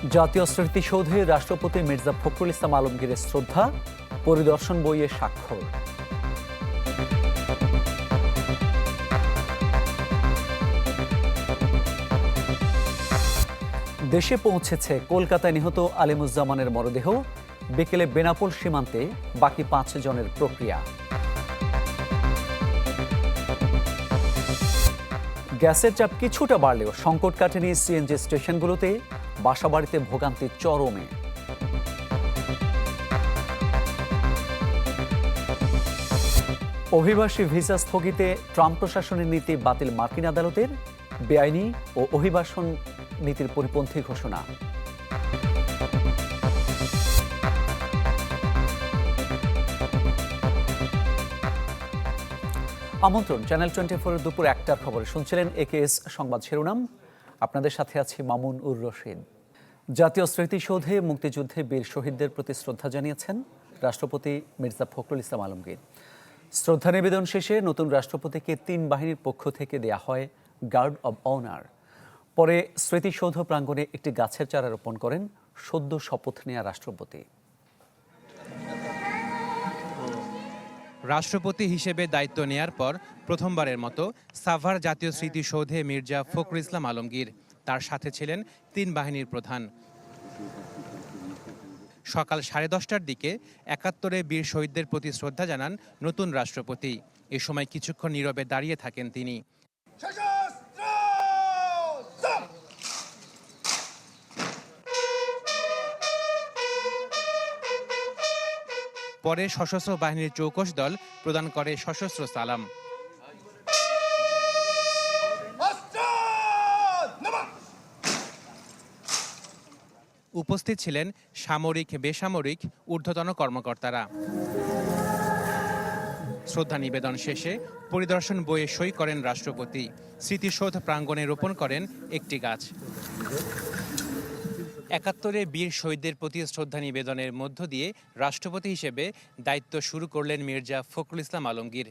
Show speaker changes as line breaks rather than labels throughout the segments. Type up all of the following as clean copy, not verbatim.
জাতীয় স্মৃতিসৌধে রাষ্ট্রপতি মির্জা ফখরুল ইসলাম আলমগীরের শ্রদ্ধা, পরিদর্শন বইয়ে স্বাক্ষর। দেশে পৌঁছেছে কলকাতায় নিহত আলিমুজ্জামানের মরদেহ, বিকেলে বেনাপোল সীমান্তে বাকি 5 জনের প্রক্রিয়া। গ্যাসের চাপ কিছুটা বাড়লেও সংকট কাটেনি সিএনজি স্টেশনগুলোতে, বাসাবাড়িতে ভোগান্তি চরমে। অভিবাসী ভিসা স্থগিতে ট্রাম্প প্রশাসনের নীতি বাতিল মার্কিন আদালতের, বেআইনি ও অভিবাসন নীতির পরিপন্থী ঘোষণা। আমন্ত্রণ চ্যানেল 24 দুপুর 1টার খবরে শুনছিলেন একেএস সংবাদ শিরোনাম। আপনাদের সাথে আছি মামুন উর রশিদ। জাতীয় স্মৃতিসৌধে মুক্তিযুদ্ধে বীর শহীদদের প্রতি শ্রদ্ধা জানিয়েছেন রাষ্ট্রপতি মির্জা ফখরুল ইসলাম আলমগীর। শ্রদ্ধা নিবেদন শেষে নতুন রাষ্ট্রপতিকে 3 বাহিনীর পক্ষ থেকে দেয়া হয় গার্ড অব অনার। পরে স্মৃতিসৌধ প্রাঙ্গণে একটি গাছের চারা রোপণ করেন সদ্য শপথ নেওয়া রাষ্ট্রপতি।
রাষ্ট্রপতি হিসেবে দায়িত্ব নেয়ার পর প্রথমবারের মতো সাভার জাতীয় স্মৃতিসৌধে মির্জা ফখরুল ইসলাম আলমগীর, তার সাথে ছিলেন 3 বাহিনীর প্রধান। সকাল 10:30টার দিকে 71-এ বীর শহীদদের প্রতি শ্রদ্ধা জানান নতুন রাষ্ট্রপতি। এ সময় কিছুক্ষণ নীরবে দাঁড়িয়ে থাকেন তিনি। পরে সশস্ত্র বাহিনীর চৌকস দল প্রদান করে সশস্ত্র সালাম। উপস্থিত ছিলেন সামরিক, বেসামরিক, ঊর্ধ্বতন কর্মকর্তারা। শ্রদ্ধা নিবেদন শেষে পরিদর্শন বইয়ে সই করেন রাষ্ট্রপতি। স্মৃতিসৌধ প্রাঙ্গণে রোপণ করেন একটি গাছ। 71-এ বীর শহীদদের প্রতি শ্রদ্ধা নিবেদনের মধ্য দিয়ে রাষ্ট্রপতি হিসেবে দায়িত্ব শুরু করলেন মির্জা ফখরুল ইসলাম আলমগীর।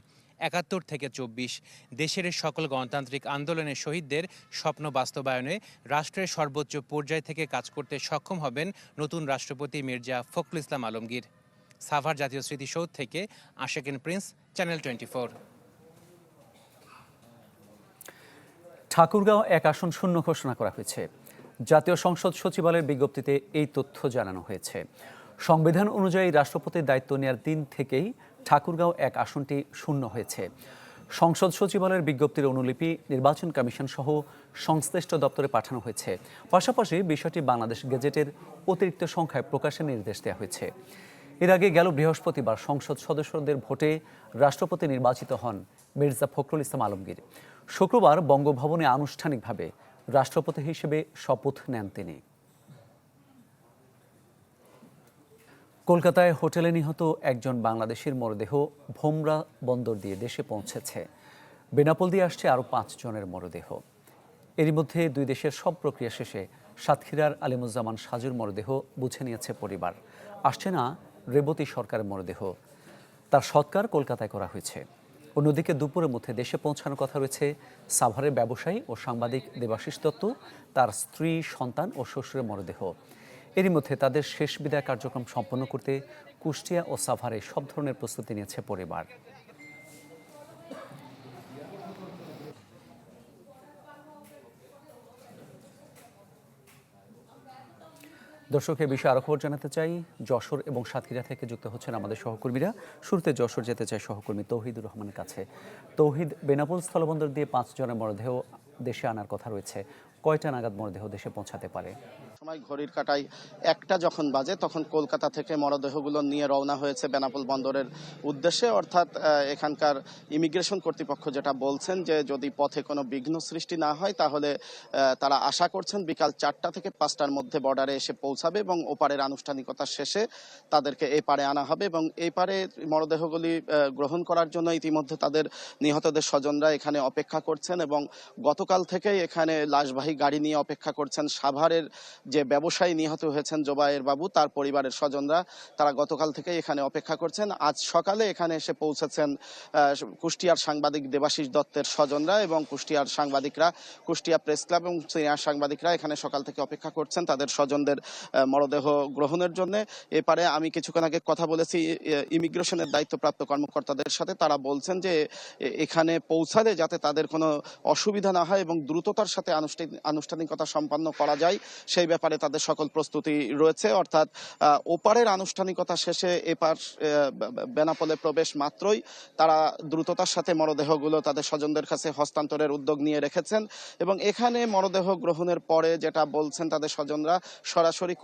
71 থেকে 24 দেশের সকল গণতান্ত্রিক আন্দোলনের শহীদদের স্বপ্ন বাস্তবায়নে রাষ্ট্রের সর্বোচ্চ পর্যায় থেকে কাজ করতে সক্ষম হবেন নতুন রাষ্ট্রপতি মির্জা ফখরুল ইসলাম আলমগীর। সাভার জাতীয় স্মৃতিসৌধ থেকে আশেকিন প্রিন্স, চ্যানেল 24।
ঠাকুরগাঁও 1 আসন শূন্য ঘোষণা করা হয়েছে। জাতীয় সংসদ সচিবালয়ের বিজ্ঞপ্তিতে এই তথ্য জানানো হয়েছে। সংবিধান অনুযায়ী রাষ্ট্রপতির দায়িত্ব নেওয়ার দিন থেকেই ঠাকুরগাঁও 1 আসনটি শূন্য হয়েছে। সংসদ সচিবালয়ের বিজ্ঞপ্তির অনুলিপি নির্বাচন কমিশন সহ সংশ্লিষ্ট দপ্তরে পাঠানো হয়েছে। পাশাপাশি বিষয়টি বাংলাদেশ গেজেটের অতিরিক্ত সংখ্যায় প্রকাশের নির্দেশ দেওয়া হয়েছে। এর আগে গেল বৃহস্পতিবার সংসদ সদস্যদের ভোটে রাষ্ট্রপতি নির্বাচিত হন মির্জা ফখরুল ইসলাম আলমগীর। শুক্রবার বঙ্গভবনে আনুষ্ঠানিকভাবে রাষ্ট্রপতি হিসেবে শপথ নেন তিনি। কলকাতায় হোটেলে নিহত একজন বাংলাদেশির মরদেহ ভোমরা বন্দর দিয়ে দেশে পৌঁছেছে। বেনাপোল দিয়ে আসছে আরও 5 জনের মরদেহ। এরই মধ্যে 2 দেশের সব প্রক্রিয়া শেষে সাতক্ষীরার আলিমুজ্জামান সাজুর মরদেহ বুঝে নিয়েছে পরিবার। আসছে না রেবতী সরকারের মরদেহ। তার সৎকার কলকাতায় করা হয়েছে। অন্যদিকে দুপুরের মধ্যে দেশে পৌঁছানোর কথা রয়েছে সাভারের ব্যবসায়ী ও সাংবাদিক দেবাশিস দত্ত, তার স্ত্রী, সন্তান ও শ্বশুরের মরদেহ। এরই মধ্যে তাদের শেষ বিদায় কার্যক্রম সম্পন্ন করতে কুষ্টিয়া ও সাভারে সব ধরনের প্রস্তুতি নিয়েছে পরিবার। দর্শক, এ বিষয়ে আরো খবর জানাতে চাই। যশোর এবং সাতক্ষীরা থেকে যুক্ত হচ্ছেন আমাদের সহকর্মীরা। শুরুতে যশোর যেতে চাই সহকর্মী তৌহিদুর রহমানের কাছে। তৌহিদ, বেনাপোল স্থলবন্দর দিয়ে 5 জনের মরদেহ দেশে আনার কথা রয়েছে। কয়টা নাগাদ মরদেহ দেশে পৌঁছাতে পারে?
সময় ঘড়ির কাঁটায় 1টা যখন বাজে তখন কলকাতা থেকে মরদেহগুলো নিয়ে রওনা হয়েছে বেনাপোল বন্দরের উদ্দেশ্যে। অর্থাৎ এখানকার ইমিগ্রেশন কর্তৃপক্ষ যেটা বলছেন যে যদি পথে কোনো বিঘ্ন সৃষ্টি না হয় তাহলে তারা আশা করছেন বিকাল 4টা থেকে 5টার মধ্যে বর্ডারে এসে পৌঁছাবে এবং ওপারের আনুষ্ঠানিকতা শেষে তাদেরকে এই পারে আনা হবে এবং এই পারে মরদেহগুলি গ্রহণ করার জন্য ইতিমধ্যে তাদের নিহতদের স্বজনরা এখানে অপেক্ষা করছেন এবং গতকাল থেকেই এখানে লাশবাহী গাড়ি নিয়ে অপেক্ষা করছেন সাভারের যে ব্যবসায়ী নিহত হয়েছেন জোবায়ের বাবু তার পরিবারের স্বজনরা, তারা গতকাল থেকে এখানে অপেক্ষা করছেন। আজ সকালে এখানে এসে পৌঁছেছেন কুষ্টিয়ার সাংবাদিক দেবাশিস দত্তের স্বজনরা এবং কুষ্টিয়ার সাংবাদিকরা, কুষ্টিয়া প্রেস ক্লাব এবং সিনিয়র সাংবাদিকরা এখানে সকাল থেকে অপেক্ষা করছেন তাদের স্বজনদের মরদেহ গ্রহণের জন্য। এপারে আমি কিছুক্ষণ আগে কথা বলেছি ইমিগ্রেশনের দায়িত্বপ্রাপ্ত কর্মকর্তাদের সাথে, তারা বলছেন যে এখানে পৌঁছালে যাতে তাদের কোনো অসুবিধা না হয় এবং দ্রুততার সাথে আনুষ্ঠানিকতা সম্পন্ন করা যায় সেই ব্যাপারে তাদের সকল প্রস্তুতি রয়েছে। অর্থাৎ ওপারের আনুষ্ঠানিকতা শেষে এপার বেনাপোলে প্রবেশ মাত্রই তারা দ্রুততার সাথে মরদেহগুলো তাদের স্বজনদের কাছে হস্তান্তরের উদ্যোগ নিয়ে রেখেছেন এবং এখানে মরদেহ গ্রহণের পরে যেটা বলছেন তাদের স্বজনরা, সরাসরি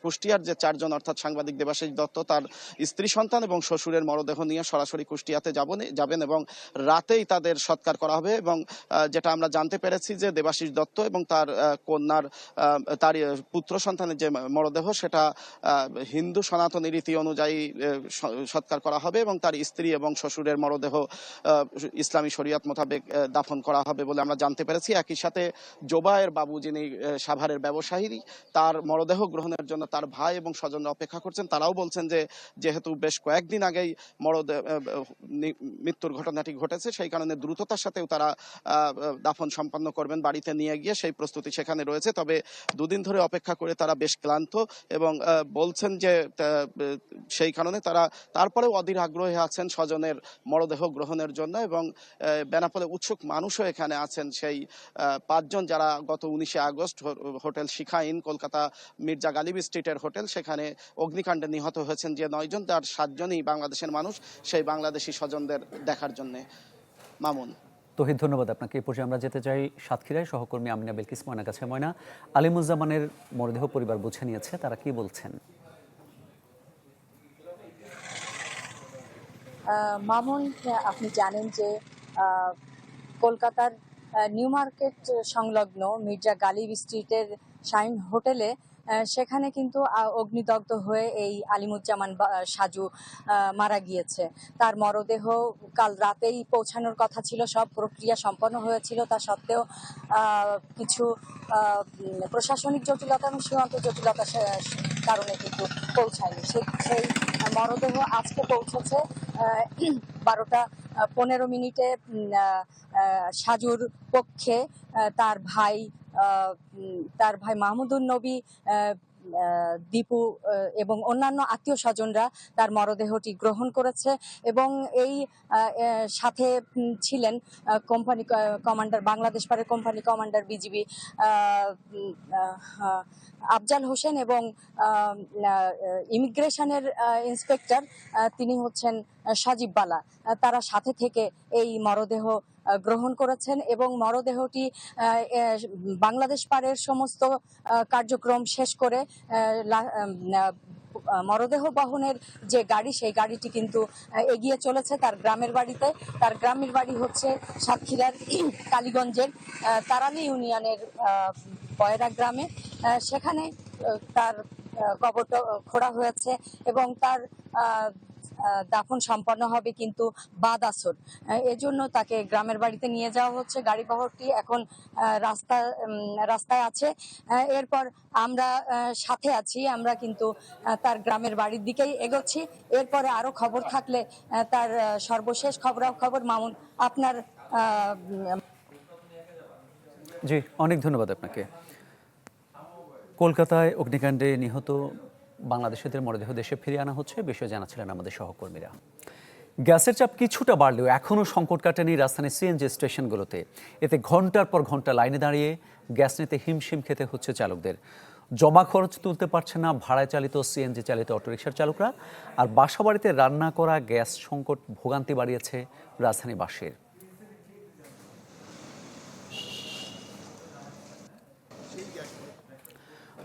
কুষ্টিয়ার যে 4 জন অর্থাৎ সাংবাদিক দেবাশিস দত্ত, তার স্ত্রী সন্তান এবং শ্বশুরের মরদেহ নিয়ে সরাসরি কুষ্টিয়াতে যাবেন এবং রাতেই তাদের সৎকার করা হবে। এবং যেটা আমরা জানতে পেরেছি যে দেবাশিস দত্ত এবং তার কন্যার তার পুত্র সন্তানের যে মরদেহ সেটা হিন্দু সনাতনী রীতি অনুযায়ী সৎকার করা হবে এবং তার স্ত্রী এবং শ্বশুরের মরদেহ ইসলামী শরিয়ত মোতাবেক দাফন করা হবে বলে আমরা জানতে পেরেছি। একই সাথে জোবায়ের বাবু যিনি সাভারের ব্যবসায়ী, তার মরদেহ গ্রহণের জন্য তার ভাই এবং স্বজনরা অপেক্ষা করছেন। তারাও বলছেন যে যেহেতু বেশ কয়েকদিন আগেই মৃত্যুর ঘটনাটি ঘটেছে সেই কারণে দ্রুততার সাথেও তারা দাফন সম্পন্ন করবেন বাড়িতে নিয়ে গিয়ে, সেই প্রস্তুতি সেখানে রয়েছে। তবে দুদিন ধরে অপেক্ষা করে তারা বেশ ক্লান্ত এবং বলছেন যে সেই কারণে তারা তারপরেও অধীর আগ্রহে আছেন স্বজনের মরদেহ গ্রহণের জন্য এবং বেনাপোলে উৎসুক মানুষও এখানে আছেন। সেই 5 জন যারা গত 19শে আগস্ট হোটেল শিখাইন কলকাতা মির্জা গালিব স্ট্রিটের হোটেল, সেখানে অগ্নিকাণ্ডে নিহত হয়েছেন যে 9 জন, তার 7 জনই বাংলাদেশের মানুষ, সেই বাংলাদেশি স্বজনদের দেখার জন্য। মামুন।
তহিদ, ধন্যবাদ আপনাকে। এই পর্যায়ে আমরা যেতে চাই সাতক্ষীরায়। সহকর্মী আমিনা বিলকিস ময়না কাছে। ময়না, আলিমুজ্জামানের মরদেহ পরিবার বুঝে নিয়েছে, তারা কি বলছেন?
মামুন, আপনি জানেন যে কলকাতার নিউ মার্কেট সংলগ্ন মির্জা গালিব স্ট্রিটের শাইন হোটেলে সেখানে কিন্তু অগ্নিদগ্ধ হয়ে এই আলিমুজ্জামান সাজু মারা গিয়েছে। তার মরদেহ কাল রাতেই পৌঁছানোর কথা ছিল, সব প্রক্রিয়া সম্পন্ন হয়েছিল, তা সত্ত্বেও কিছু প্রশাসনিক জটিলতা এবং সীমান্ত জটিলতার কারণে কিন্তু পৌঁছায়নি। সেই মরদেহ আজকে পৌঁছেছে 12টা 15 মিনিটে সাজুর পক্ষে তার ভাই মাহমুদুন নবী, দীপু এবং অন্যান্য আত্মীয় স্বজনরা তার মরদেহটি গ্রহণ করেছে এবং এই সাথে ছিলেন কোম্পানি কমান্ডার, বাংলাদেশ পারের company commander BGB Afzal Hossain এবং ইমিগ্রেশনের ইন্সপেক্টর, তিনি হচ্ছেন সাজিব বালা। তারা সাথে থেকে এই মরদেহ গ্রহণ করেছেন এবং মরদেহটি বাংলাদেশ পারের সমস্ত কার্যক্রম শেষ করে মরদেহ বহনের যে গাড়ি, সেই গাড়িটি কিন্তু এগিয়ে চলেছে তার গ্রামের বাড়িতে। তার গ্রামের বাড়ি হচ্ছে সাতক্ষীরার কালীগঞ্জের তারালি ইউনিয়নের বয়রা গ্রামে। সেখানে তার কবরটা খোঁড়া হয়েছে এবং তার দাফন সম্পন্ন হবে কিন্তু বাদ আসর। এজন্য তাকে গ্রামের বাড়িতে নিয়ে যাওয়া হচ্ছে। গাড়ি বহরটি এখন রাস্তায় আছে। এরপর আমরা সাথে আছি, আমরা কিন্তু তার গ্রামের বাড়ির দিকেই এগোচ্ছি। এরপরে আরো খবর থাকলে তার সর্বশেষ খবর মামুন আপনার।
জি, অনেক ধন্যবাদ আপনাকে। কলকাতায় অগ্নিকাণ্ডে নিহত বাংলাদেশিদের মরদেহ দেশে ফিরিয়ে আনা হচ্ছে, বিষয়ে জানাচ্ছিলেন আমাদের সহকর্মীরা। গ্যাসের চাপ কিছুটা বাড়লেও এখনও সংকট কাটেনি রাজধানীর সিএনজি স্টেশনগুলোতে। এতে ঘন্টার পর ঘন্টা লাইনে দাঁড়িয়ে গ্যাস নিতে হিমশিম খেতে হচ্ছে চালকদের। জমা খরচ তুলতে পারছে না ভাড়ায় চালিত সিএনজি চালিত অটোরিকশার চালকরা। আর বাসাবাড়িতে রান্না করা গ্যাস সংকট ভোগান্তি বাড়িয়েছে রাজধানীবাসীর।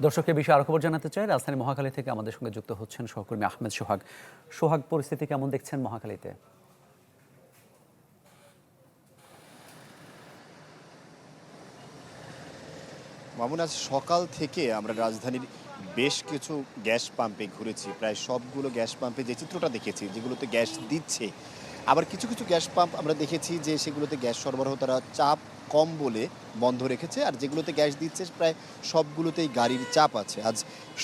দর্শকের বিষয়ে আরো খবর জানাতে চাই। রাজধানী মহাখালী থেকে আমাদের সঙ্গে যুক্ত হচ্ছেন সহকর্মী আহমেদ সোহাগ। সোহাগ, পরিস্থিতি কেমন দেখছেন মহাখালীতে?
মামুন, আজ সকাল থেকে আমরা রাজধানীর বেশ কিছু গ্যাস পাম্পে ঘুরেছি। প্রায় সবগুলো গ্যাস পাম্পে যে চিত্রটা দেখেছি, যেগুলোতে গ্যাস দিচ্ছে, আবার কিছু কিছু গ্যাস পাম্প আমরা দেখেছি যে সেগুলোতে গ্যাস সরবরাহ তারা চাপ কম বলে বন্ধ রেখেছে, আর যেগুলোতে গ্যাস দিচ্ছে প্রায় সবগুলোতেই গাড়ির চাপ আছে। আজ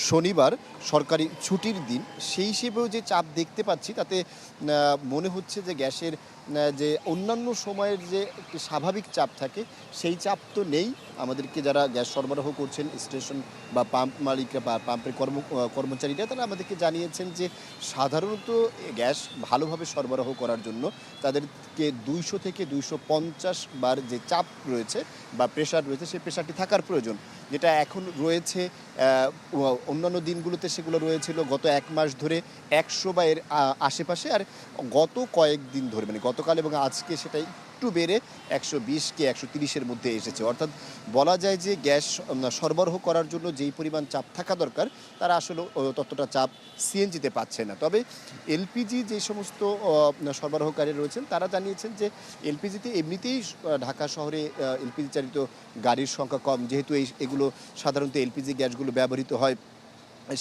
শনিবার সরকারি ছুটির দিন, সেই হিসেবেও যে চাপ দেখতে পাচ্ছি তাতে মনে হচ্ছে যে গ্যাসের যে অন্যান্য সময়ের যে একটি স্বাভাবিক চাপ থাকে সেই চাপ তো নেই। আমাদেরকে যারা গ্যাস সরবরাহ করছেন স্টেশন বা পাম্প মালিকরা বা পাম্পের কর্মচারীরা, তারা আমাদেরকে জানিয়েছেন যে সাধারণত গ্যাস ভালোভাবে সরবরাহ করার জন্য তাদেরকে 200 থেকে 250 বার যে চাপ রয়েছে বা প্রেশার রয়েছে সেই প্রেশারটি থাকার প্রয়োজন, যেটা এখন রয়েছে। অন্যান্য দিনগুলোতে সেগুলো রয়েছিল গত 1 মাস ধরে 100 বা এর আশেপাশে, আর গত কয়েকদিন ধরে মানে গতকাল এবং আজকে সেটা একটু বেড়ে 120 কি 130-এর মধ্যে এসেছে। অর্থাৎ বলা যায় যে গ্যাস সরবরাহ করার জন্য যেই পরিমাণ চাপ থাকা দরকার তারা আসলে ততটা চাপ সিএনজিতে পাচ্ছে না। তবে এলপিজি যে সমস্ত সরবরাহকারী রয়েছেন তারা জানিয়েছেন যে এলপিজিতে এমনিতেই ঢাকা শহরে এলপিজি চালিত গাড়ির সংখ্যা কম, যেহেতু এগুলো সাধারণত এলপিজি গ্যাসগুলো ব্যবহৃত হয়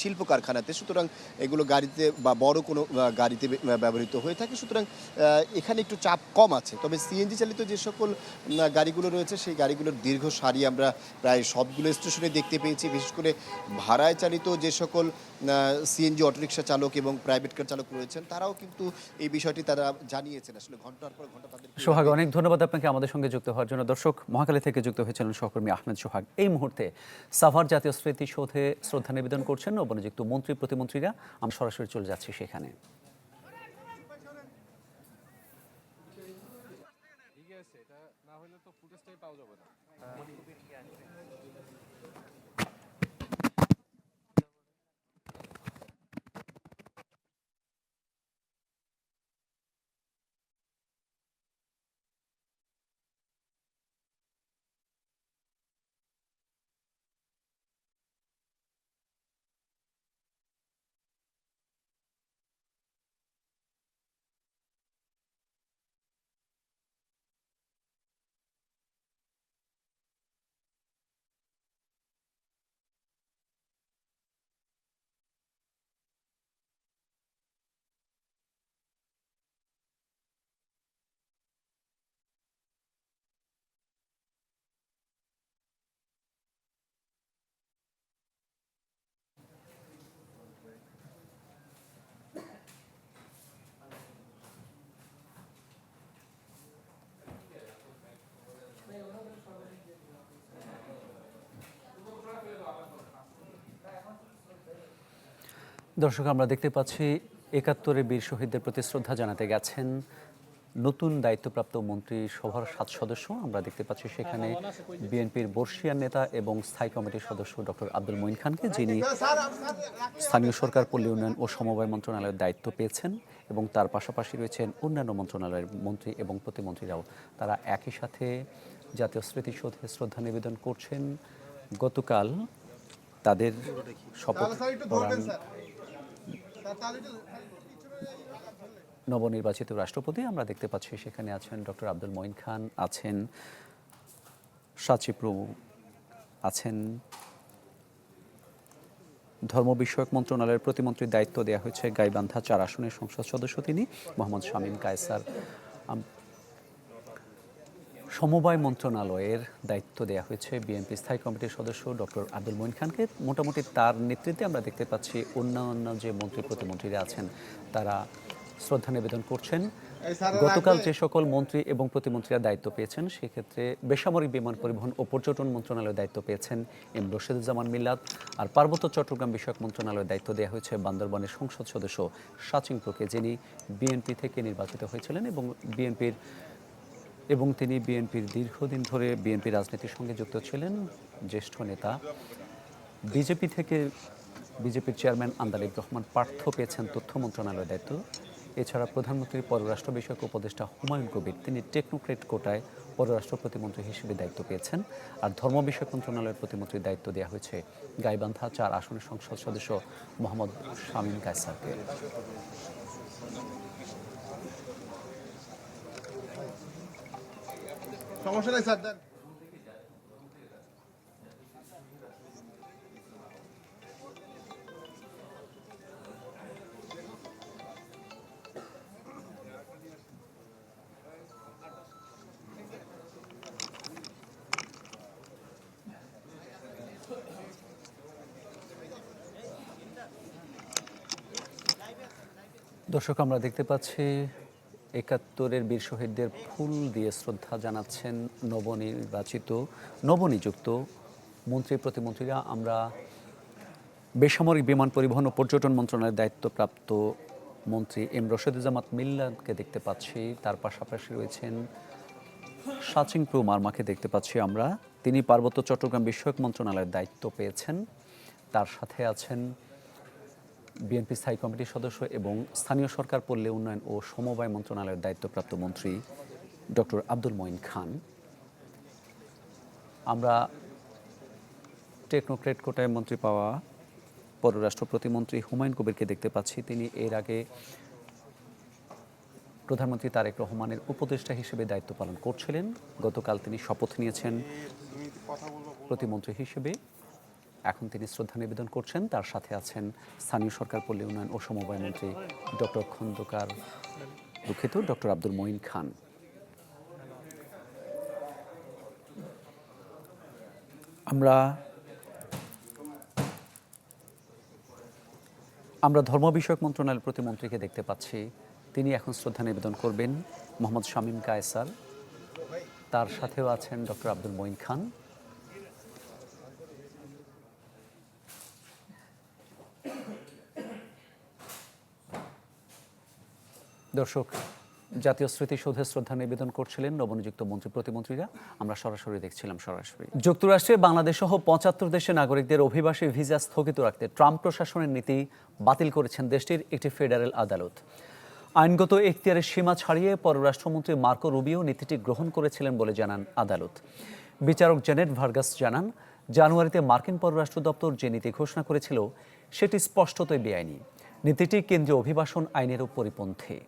শিল্প কারখানাতে, সুতরাং এগুলো গাড়িতে বা বড় কোনো গাড়িতে ব্যবহৃত হয়ে থাকে, সুতরাং এখানে একটু চাপ কম আছে। তবে সিএনজি চালিত যে সকল গাড়িগুলো রয়েছে সেই গাড়িগুলোর দীর্ঘ সারি আমরা প্রায় সবগুলো স্টেশনে দেখতে পেয়েছি। বিশেষ করে ভাড়ায় চালিত যে সকল সিএনজি অটোরিকশা চালক এবং প্রাইভেট কার চালক রয়েছেন তারাও কিন্তু এই বিষয়টি তারা জানিয়েছেন। আসলে ঘন্টার পর ঘন্টা তাদের
সোহাগ, অনেক ধন্যবাদ আপনাকে আমাদের সঙ্গে যুক্ত হওয়ার জন্য। দর্শক, মহাখালী থেকে যুক্ত হয়েছিলেন সহকর্মী আহমেদ সোহাগ। এই মুহূর্তে সাভার জাতীয় স্মৃতিসৌধে শ্রদ্ধা নিবেদন করছেন নবনিযুক্ত মন্ত্রী প্রতিমন্ত্রীরা। আমরা সরাসরি চলে যাচ্ছি সেখানে। দর্শক, আমরা দেখতে পাচ্ছি ৭১-এর বীর শহীদদের প্রতি শ্রদ্ধা জানাতে গেছেন নতুন দায়িত্বপ্রাপ্ত মন্ত্রিসভার 7 সদস্য। আমরা দেখতে পাচ্ছি সেখানে বিএনপির বর্ষিয়ান নেতা এবং স্থায়ী কমিটির সদস্য ডক্টর আব্দুল মঈন খানকে, যিনি স্থানীয় সরকার, পল্লী উন্নয়ন ও সমবায় মন্ত্রণালয়ের দায়িত্ব পেয়েছেন, এবং তার পাশাপাশি রয়েছেন অন্যান্য মন্ত্রণালয়ের মন্ত্রী এবং প্রতিমন্ত্রীরাও। তারা একই সাথে জাতীয় স্মৃতিসৌধে শ্রদ্ধা নিবেদন করছেন। গতকাল তাদের শপথ পড়ান নবনির্বাচিত রাষ্ট্রপতি। আমরা দেখতে পাচ্ছি সেখানে আছেন ডক্টর আব্দুল মঈন খান, আছেন সাচিপ্রভু, আছেন ধর্ম বিষয়ক মন্ত্রণালয়ের প্রতিমন্ত্রীর দায়িত্ব দেওয়া হয়েছে গাইবান্ধা 4 আসনের সংসদ সদস্য তিনি মোহাম্মদ শামীম কায়সার। সমবায় মন্ত্রণালয়ের দায়িত্ব দেওয়া হয়েছে বিএনপি স্থায়ী কমিটির সদস্য ডক্টর আব্দুল মঈন খানকে। মোটামুটি তার নেতৃত্বে আমরা দেখতে পাচ্ছি অন্যান্য যে মন্ত্রী প্রতিমন্ত্রীরা আছেন তারা শ্রদ্ধা নিবেদন করছেন। গতকাল যে সকল মন্ত্রী এবং প্রতিমন্ত্রীরা দায়িত্ব পেয়েছেন সেক্ষেত্রে বেসামরিক বিমান পরিবহন ও পর্যটন মন্ত্রণালয়ের দায়িত্ব পেয়েছেন এম রশিদুজ্জামান মিল্লাত, আর পার্বত্য চট্টগ্রাম বিষয়ক মন্ত্রণালয়ের দায়িত্ব দেওয়া হয়েছে বান্দরবানের সংসদ সদস্য সাচিংপ্রকে, যিনি বিএনপি থেকে নির্বাচিত হয়েছিলেন এবং তিনি বিএনপির দীর্ঘদিন ধরে বিএনপি রাজনীতির সঙ্গে যুক্ত ছিলেন, জ্যেষ্ঠ নেতা। বিজেপির চেয়ারম্যান আন্দালিব রহমান পার্থ পেয়েছেন তথ্য মন্ত্রণালয়ের দায়িত্ব। এছাড়া প্রধানমন্ত্রীর পররাষ্ট্র বিষয়ক উপদেষ্টা হুমায়ুন কবির, তিনি টেকনোক্রেট কোটায় পররাষ্ট্র প্রতিমন্ত্রী হিসেবে দায়িত্ব পেয়েছেন। আর ধর্ম বিষয়ক মন্ত্রণালয়ের প্রতিমন্ত্রীর দায়িত্ব দেওয়া হয়েছে গাইবান্ধা 4 আসনের সংসদ সদস্য মোহাম্মদ শামীম কায়সারকে।
সমস্যা নাই স্যার, দেন।
দর্শক, আমরা দেখতে পাচ্ছি ৭১-এর বীর শহীদদের ফুল দিয়ে শ্রদ্ধা জানাচ্ছেন নবনিযুক্ত মন্ত্রী প্রতিমন্ত্রীরা। আমরা বেসামরিক বিমান পরিবহন ও পর্যটন মন্ত্রণালয়ের দায়িত্বপ্রাপ্ত মন্ত্রী এম রশিদুজ্জামান মিল্লাতকে দেখতে পাচ্ছি। তার পাশাপাশি রয়েছেন সাচিংপ্রু মারমাকে দেখতে পাচ্ছি আমরা। তিনি পার্বত্য চট্টগ্রাম বিষয়ক মন্ত্রণালয়ের দায়িত্ব পেয়েছেন। তার সাথে আছেন বিএনপি স্থায়ী কমিটির সদস্য এবং স্থানীয় সরকার পল্লী উন্নয়ন ও সমবায় মন্ত্রণালয়ের দায়িত্বপ্রাপ্ত মন্ত্রী ডক্টর আব্দুল মঈন খান। আমরা টেকনোক্রেট কোটায় মন্ত্রী পাওয়া পররাষ্ট্র প্রতিমন্ত্রী হুমায়ুন কবিরকে দেখতে পাচ্ছি। তিনি এর আগে প্রধানমন্ত্রী তারেক রহমানের উপদেষ্টা হিসেবে দায়িত্ব পালন করছিলেন। গতকাল তিনি শপথ নিয়েছেন প্রতিমন্ত্রী হিসেবে। এখন তিনি শ্রদ্ধা নিবেদন করছেন। তার সাথে আছেন স্থানীয় সরকার পল্লী উন্নয়ন ও সমবায় মন্ত্রী ডক্টর আব্দুল মঈন খান। আমরা ধর্ম বিষয়ক মন্ত্রণালয়ের প্রতিমন্ত্রীকে দেখতে পাচ্ছি। তিনি এখন শ্রদ্ধা নিবেদন করবেন। মোহাম্মদ শামীম কায়সার, তার সাথেও আছেন ডক্টর আব্দুল মঈন খান। দর্শক, জাতীয় স্মৃতিসৌধে শ্রদ্ধা নিবেদন করছিলেন নবনিযুক্ত মন্ত্রী প্রতিমন্ত্রীরা। আমরা সরাসরি দেখছিলাম। যুক্তরাষ্ট্রে বাংলাদেশ সহ ৭৫ দেশের নাগরিকদের অভিবাসী ভিসা স্থগিত রাখতে ট্রাম্প প্রশাসনের নীতি বাতিল করেছেন দেশটির একটি ফেডারেল আদালত। আইনগত এখতিয়ারের সীমা ছাড়িয়ে পররাষ্ট্রমন্ত্রী মার্কো রুবিও নীতিটি গ্রহণ করেছিলেন বলে জানান আদালত। বিচারক জেনেট ভার্গাস জানান, জানুয়ারিতে মার্কিন পররাষ্ট্র দপ্তর যে নীতি ঘোষণা করেছিল সেটি স্পষ্টতই বেআইনি। নীতিটি কেন্দ্রীয় অভিবাসন আইনেরও পরিপন্থী।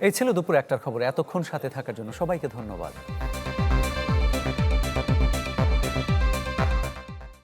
এই ছিল দুপুর ১টার খবর। এতক্ষণ সাথে থাকার জন্য সবাইকে ধন্যবাদ।